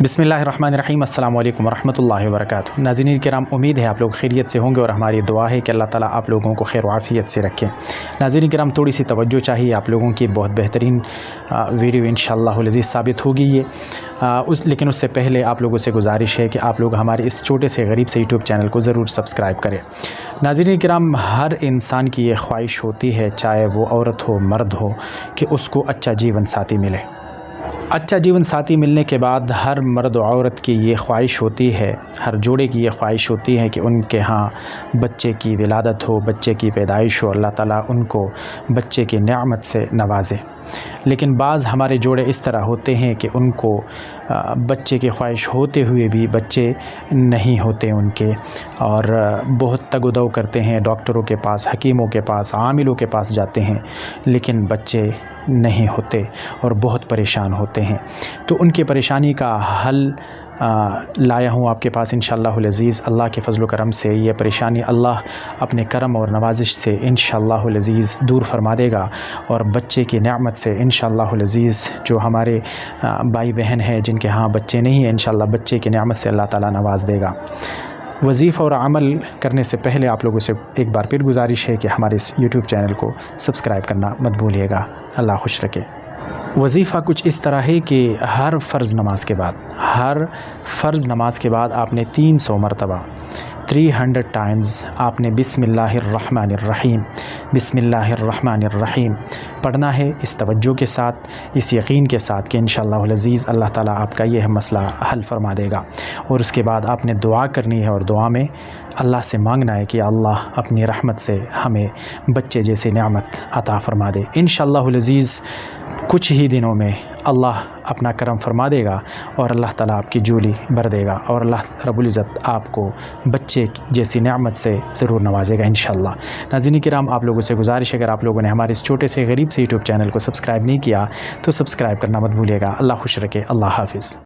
बिस्मिल्लाहिर्रहमानिर्रहीम अस्सलाम वालेकुम वरहमतुल्लाहि वबरकातुहू। नाज़रीन किराम, उम्मीद है आप लोग खैरियत से होंगे और हमारी दुआ है कि अल्लाह ताला आप लोगों को खैर आफ़ियत से रखें। नाज़रीन किराम, थोड़ी सी तवज्जो चाहिए आप लोगों की। बहुत बेहतरीन वीडियो इंशाअल्लाह अज़ीज़ साबित होगी ये। लेकिन उससे पहले आप लोगों से गुजारिश है कि आप लोग हमारे इस छोटे से गरीब से यूट्यूब चैनल को ज़रूर सब्सक्राइब करें। नाज़रीन किराम, हर इंसान की ये ख्वाहिश होती है, चाहे वो औरत हो मर्द हो, कि उसको अच्छा जीवन साथी मिले। अच्छा जीवन साथी मिलने के बाद हर मर्द और औरत की ये ख्वाहिश होती है, हर जोड़े की ये ख्वाहिश होती है कि उनके यहाँ बच्चे की विलादत हो, बच्चे की पैदाइश हो, अल्लाह ताला उनको बच्चे की नेमत से नवाज़े। लेकिन बाज़ हमारे जोड़े इस तरह होते हैं कि उनको बच्चे की ख्वाहिश होते हुए भी बच्चे नहीं होते उनके, और बहुत तगुदौ करते हैं, डॉक्टरों के पास, हकीमों के पास, आमिलों के पास जाते हैं, लेकिन बच्चे नहीं होते और बहुत परेशान होते हैं। तो उनकी परेशानी का हल लाया हूँ आपके पास इंशाअल्लाहुल अज़ीज़। अल्लाह के फ़ज़ल व करम से ये परेशानी अल्लाह अपने करम और नवाजिश से इंशाअल्लाहुल अज़ीज़ दूर फरमा देगा, और बच्चे की नेमत से इंशाअल्लाहुल अज़ीज़ जो हमारे भाई बहन हैं जिनके यहाँ बच्चे नहीं हैं, इंशाअल्लाह बच्चे की नेमत से अल्लाह ताला नवाज़ देगा। वज़ीफ़ा और अमल करने से पहले आप लोगों से एक बार फिर गुजारिश है कि हमारे इस यूट्यूब चैनल को सब्सक्राइब करना मत भूलिएगा। अल्लाह खुश रखे। वज़ीफ़ा कुछ इस तरह है कि हर फ़र्ज़ नमाज के बाद आपने 300 मरतबा 300 टाइम्स आपने बिस्मिल्लाहिर्रहमानिर्रहीम पढ़ना है, इस तवज्जो के साथ, इस यकीन के साथ कि इंशाअल्लाहुल अज़ीज़ अल्लाह ताला आपका यह मसला हल फरमा देगा। और उसके बाद आपने दुआ करनी है, और दुआ में अल्लाह से मांगना है कि अल्लाह अपनी रहमत से हमें बच्चे जैसी नेमत अता फरमा दे। इंशाअल्लाहुल अज़ीज़ कुछ ही दिनों में अल्लाह अपना करम फरमा देगा और अल्लाह ताला आपकी झोली भर देगा, और अल्लाह रब्बुल इज़्ज़त आपको बच्चे जैसी नेमत से ज़रूर नवाजेगा इंशाअल्लाह। नाज़रीन किराम, आप लोगों से गुजारिश है, अगर आप लोगों ने हमारे इस छोटे से गरीब से यूट्यूब चैनल को सब्सक्राइब नहीं किया तो सब्सक्राइब करना मत भूलिएगा। अल्लाह खुश रखे। अल्लाह हाफ़िज़।